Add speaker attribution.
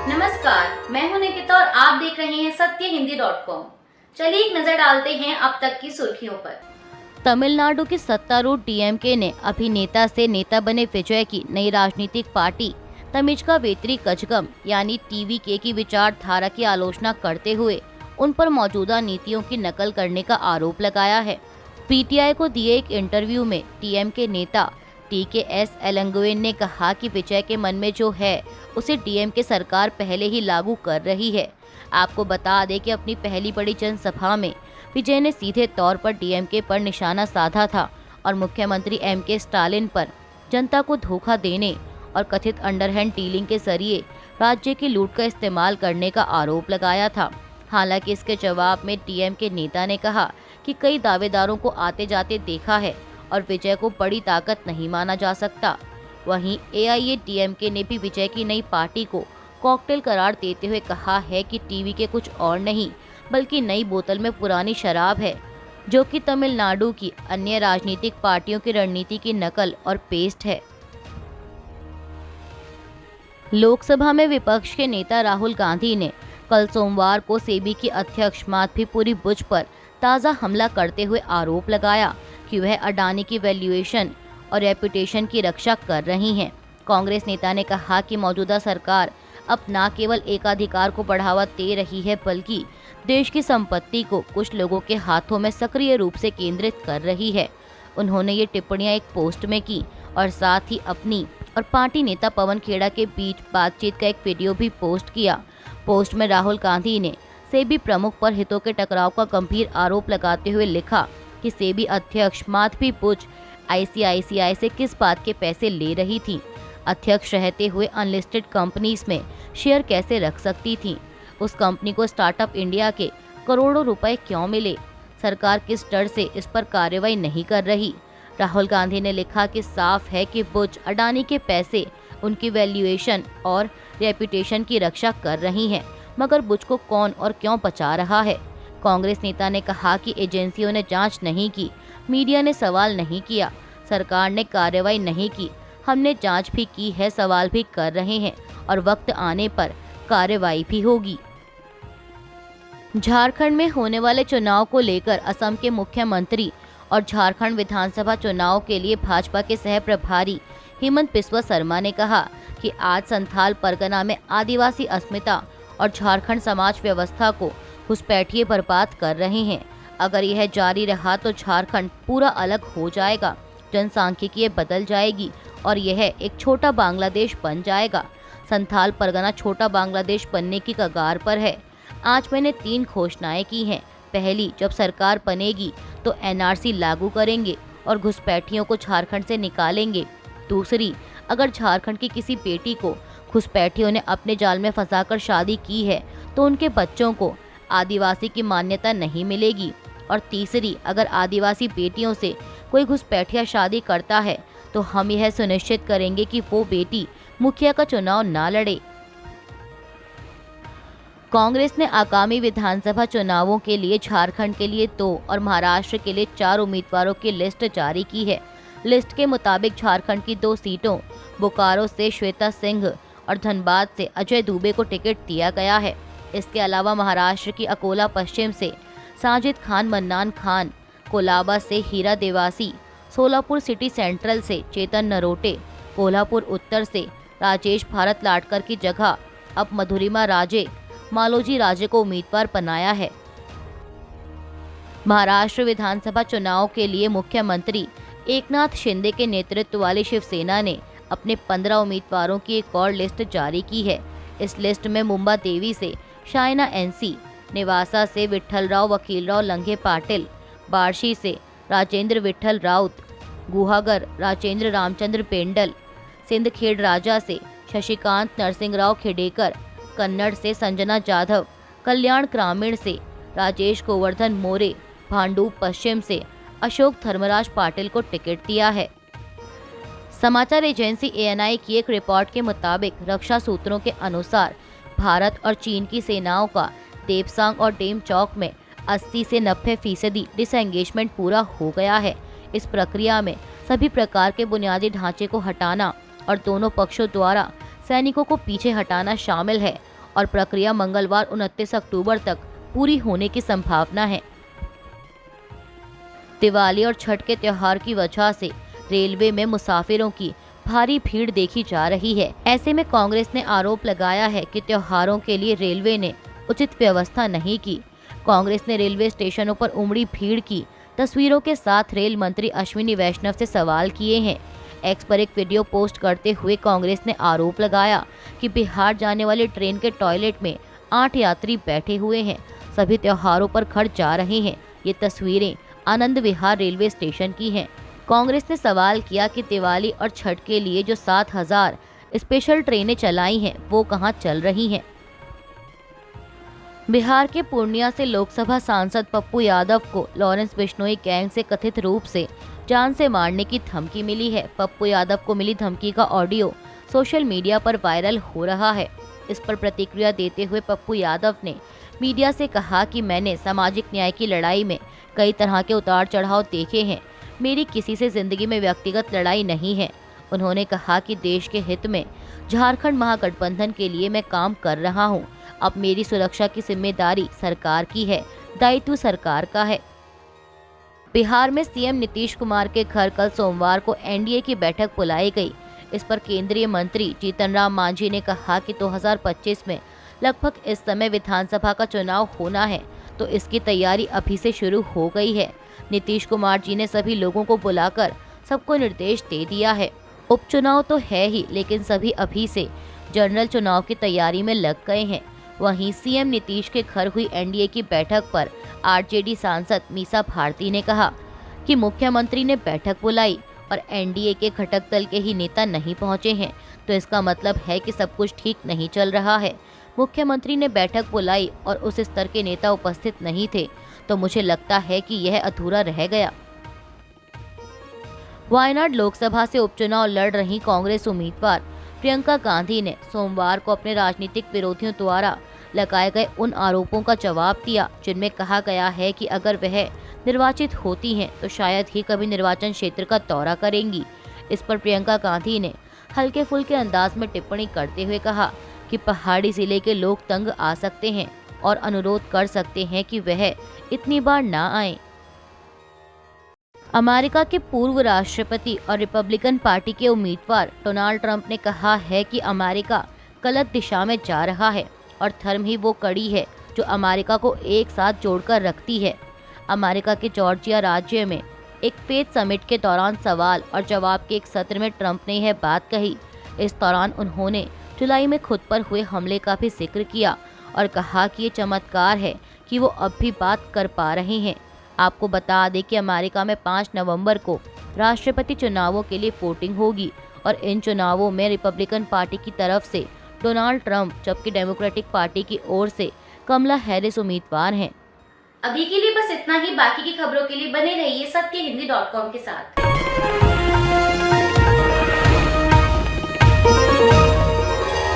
Speaker 1: नमस्कार, मैं हूं निकिता और आप देख रहे हैं सत्यहिंदी.com। चलिए एक नजर डालते हैं अब तक की सुर्खियों पर।
Speaker 2: तमिलनाडु की सत्तारूढ़ डीएमके ने अभिनेता से नेता बने विजय की नई राजनीतिक पार्टी तमिचका वेत्री कजगम यानी टीवीके की विचारधारा की आलोचना करते हुए उन पर मौजूदा नीतियों की नकल करने का आरोप लगाया है। पीटीआई को दिए एक इंटरव्यू में टीएमके नेता टीकेएस एलंगवेन ने कहा कि विजय के मन में जो है उसे डीएमके सरकार पहले ही लागू कर रही है। आपको बता दें कि अपनी पहली बड़ी जनसभा में विजय ने सीधे तौर पर डीएमके पर निशाना साधा था और मुख्यमंत्री एमके स्टालिन पर जनता को धोखा देने और कथित अंडरहैंड डीलिंग के जरिए राज्य की लूट का इस्तेमाल करने का आरोप लगाया था। हालांकि इसके जवाब में डीएमके नेता ने कहा कि कई दावेदारों को आते जाते देखा है और विजय को बड़ी ताकत नहीं माना जा सकता। वहीं एआईएडीएमके ने भी विजय की नई पार्टी को कॉकटेल करार देते हुए कहा है कि टीवी के कुछ और नहीं बल्कि नई बोतल में पुरानी शराब है, जो कि तमिलनाडु की अन्य राजनीतिक पार्टियों की रणनीति की नकल और पेस्ट है। लोकसभा में विपक्ष के नेता राहुल गांधी ने कल सोमवार को सेबी की अध्यक्ष माधवीपुरी बुच पर ताज़ा हमला करते हुए आरोप लगाया कि वह अडानी की वैल्यूएशन और रेपुटेशन की रक्षा कर रही हैं। कांग्रेस नेता ने कहा कि मौजूदा सरकार अब न केवल एकाधिकार को बढ़ावा दे रही है बल्कि देश की संपत्ति को कुछ लोगों के हाथों में सक्रिय रूप से केंद्रित कर रही है। उन्होंने ये टिप्पणियां एक पोस्ट में की और साथ ही अपनी और पार्टी नेता पवन खेड़ा के बीच बातचीत का एक वीडियो भी पोस्ट किया। पोस्ट में राहुल गांधी ने सेबी प्रमुख पर हितों के टकराव का गंभीर आरोप लगाते हुए लिखा कि सेबी अध्यक्ष माधवी बुच आईसीआईसीआई से किस बात के पैसे ले रही थी। अध्यक्ष रहते हुए अनलिस्टेड कंपनीज में शेयर कैसे रख सकती थी। उस कंपनी को स्टार्टअप इंडिया के करोड़ों रुपए क्यों मिले। सरकार किस डर से इस पर कार्रवाई नहीं कर रही। राहुल गांधी ने लिखा कि साफ है कि बुच अडानी के पैसे उनकी वैल्यूएशन और रेपुटेशन की रक्षा कर रही हैं, मगर बुच को कौन और क्यों बचा रहा है। कांग्रेस नेता ने कहा कि एजेंसियों ने जांच नहीं की, मीडिया ने सवाल नहीं किया, सरकार ने कार्रवाई नहीं की। हमने जांच भी की है, सवाल भी कर रहे हैं और वक्त आने पर कार्रवाई भी होगी। झारखंड में होने वाले चुनाव को लेकर असम के मुख्यमंत्री और झारखंड विधानसभा चुनाव के लिए भाजपा के सह प्रभारी हेमंत बिस्वा शर्मा ने कहा कि आज संथाल परगना में आदिवासी अस्मिता और झारखंड समाज व्यवस्था को घुसपैठिए बर्बाद कर रहे हैं। अगर यह जारी रहा तो झारखंड पूरा अलग हो जाएगा, जनसांख्यिकी बदल जाएगी और यह एक छोटा बांग्लादेश बन जाएगा। संथाल परगना छोटा बांग्लादेश बनने की कगार पर है। आज मैंने 3 घोषणाएं की हैं। पहली, जब सरकार बनेगी तो एनआरसी लागू करेंगे और घुसपैठियों को झारखंड से निकालेंगे। दूसरी, अगर झारखंड की किसी बेटी को घुसपैठियों ने अपने जाल में फंसाकर शादी की है तो उनके बच्चों को आदिवासी की मान्यता नहीं मिलेगी। और तीसरी, अगर आदिवासी बेटियों से कोई घुसपैठिया शादी करता है तो हम यह सुनिश्चित करेंगे कि वो बेटी मुखिया का चुनाव ना लड़े। कांग्रेस ने आगामी विधानसभा चुनावों के लिए झारखंड के लिए 2 और महाराष्ट्र के लिए 4 उम्मीदवारों की लिस्ट जारी की है। लिस्ट के मुताबिक झारखंड की 2 सीटों बोकारो से श्वेता सिंह और धनबाद से अजय दुबे को टिकट दिया गया है। इसके अलावा महाराष्ट्र की अकोला पश्चिम से साजिद खान मन्नान खान, कोलाबा से हीरा देवासी, सोलापुर सिटी सेंट्रल से चेतन नरोटे, कोल्हापुर उत्तर से राजेश भारत लाटकर की जगह अब मधुरिमा राजे मालोजी राजे को उम्मीदवार बनाया है। महाराष्ट्र विधानसभा चुनाव के लिए मुख्यमंत्री एकनाथ शिंदे के नेतृत्व वाली शिवसेना ने अपने 15 उम्मीदवारों की एक और लिस्ट जारी की है। इस लिस्ट में मुंबा देवी से शाइना एनसी, नेवासा से विठ्ठलराव वकीलराव लंघे पाटिल, बार्शी से राजेंद्र विठ्ठल राउत, गुहागर राजेंद्र रामचंद्र पेंडल, सिंदखेड़ राजा से शशिकांत नरसिंहराव खेडेकर, कन्नड़ से संजना जाधव, कल्याण ग्रामीण से राजेश गोवर्धन मोरे, भांडुप पश्चिम से अशोक धर्मराज पाटिल को टिकट दिया है। समाचार एजेंसी एएनआई की एक रिपोर्ट के मुताबिक रक्षा सूत्रों के अनुसार भारत और चीन की सेनाओं का देपसांग और डेमचौक में 80 से 90% डिसएंगेजमेंट पूरा हो गया है। इस प्रक्रिया में सभी प्रकार के बुनियादी ढांचे को हटाना और दोनों पक्षों द्वारा सैनिकों को पीछे हटाना शामिल है और प्रक्रिया मंगलवार 29 अक्टूबर तक पूरी होने की संभावना है। दिवाली और छठ के त्योहार की वजह से रेलवे में मुसाफिरों की भारी भीड़ देखी जा रही है। ऐसे में कांग्रेस ने आरोप लगाया है कि त्योहारों के लिए रेलवे ने उचित व्यवस्था नहीं की। कांग्रेस ने रेलवे स्टेशनों पर उमड़ी भीड़ की तस्वीरों के साथ रेल मंत्री अश्विनी वैष्णव से सवाल किए हैं। एक्स पर एक वीडियो पोस्ट करते हुए कांग्रेस ने आरोप लगाया कि बिहार जाने वाली ट्रेन के टॉयलेट में 8 यात्री बैठे हुए हैं, सभी त्योहारों पर खर्च जा रहे हैं। ये तस्वीरें आनंद विहार रेलवे स्टेशन की हैं। कांग्रेस ने सवाल किया कि दिवाली और छठ के लिए जो 7,000 स्पेशल ट्रेनें चलाई हैं वो कहां चल रही हैं। बिहार के पूर्णिया से लोकसभा सांसद पप्पू यादव को लॉरेंस बिश्नोई गैंग से कथित रूप से जान से मारने की धमकी मिली है। पप्पू यादव को मिली धमकी का ऑडियो सोशल मीडिया पर वायरल हो रहा है। इस पर प्रतिक्रिया देते हुए पप्पू यादव ने मीडिया से कहा कि मैंने सामाजिक न्याय की लड़ाई में कई तरह के उतार चढ़ाव देखे हैं। मेरी किसी से जिंदगी में व्यक्तिगत लड़ाई नहीं है। उन्होंने कहा कि देश के हित में झारखंड महागठबंधन के लिए मैं काम कर रहा हूं। अब मेरी सुरक्षा की जिम्मेदारी सरकार की है, दायित्व सरकार का है। बिहार में सीएम नीतीश कुमार के घर कल सोमवार को एनडीए की बैठक बुलाई गई। इस पर केंद्रीय मंत्री जीतन राम मांझी ने कहा कि 2025 में लगभग इस समय विधानसभा का चुनाव होना है, तो इसकी तैयारी अभी से शुरू हो गई है। नीतीश कुमार जी ने सभी लोगों को बुलाकर सबको निर्देश दे दिया है। उपचुनाव तो है ही, लेकिन सभी अभी से जनरल चुनाव की तैयारी में लग गए हैं। वहीं सीएम नीतीश के घर हुई एनडीए की बैठक पर आरजेडी सांसद मीसा भारती ने कहा कि मुख्यमंत्री ने बैठक बुलाई और एनडीए के घटक दल के ही नेता नहीं पहुंचे हैं, तो इसका मतलब है कि सब कुछ ठीक नहीं चल रहा है। मुख्यमंत्री ने बैठक बुलाई और उस स्तर के नेता उपस्थित नहीं थे, तो मुझे लगता है कि यह अधूरा रह गया। वायनाड लोकसभा से उपचुनाव लड़ रही कांग्रेस उम्मीदवार प्रियंका गांधी ने सोमवार को अपने राजनीतिक विरोधियों द्वारा लगाए गए उन आरोपों का जवाब दिया, जिनमें कहा गया है कि अगर वह निर्वाचित होती हैं तो शायद ही कभी निर्वाचन क्षेत्र का दौरा करेंगी। इस पर प्रियंका गांधी ने हल्के फुल्के अंदाज में टिप्पणी करते हुए कहा कि पहाड़ी जिले के लोग तंग आ सकते हैं और अनुरोध कर सकते हैं कि वह इतनी बार ना आए। अमेरिका के पूर्व राष्ट्रपति और रिपब्लिकन पार्टी के उम्मीदवार डोनाल्ड ट्रंप ने कहा है कि अमेरिका गलत दिशा में जा रहा है और धर्म ही वो कड़ी है जो अमेरिका को एक साथ जोड़कर रखती है। अमेरिका के जॉर्जिया राज्य में एक फेथ समिट के दौरान सवाल और जवाब के एक सत्र में ट्रंप ने यह बात कही। इस दौरान उन्होंने जुलाई में खुद पर हुए हमले का भी जिक्र किया और कहा कि ये चमत्कार है कि वो अब भी बात कर पा रहे हैं। आपको बता दें कि अमेरिका में 5 नवंबर को राष्ट्रपति चुनावों के लिए वोटिंग होगी और इन चुनावों में रिपब्लिकन पार्टी की तरफ से डोनाल्ड ट्रंप जबकि डेमोक्रेटिक पार्टी की ओर से कमला हैरिस उम्मीदवार हैं।
Speaker 1: अभी के लिए बस इतना ही। बाकी की खबरों के लिए बने रहिए सत्यहिंदी.com के साथ।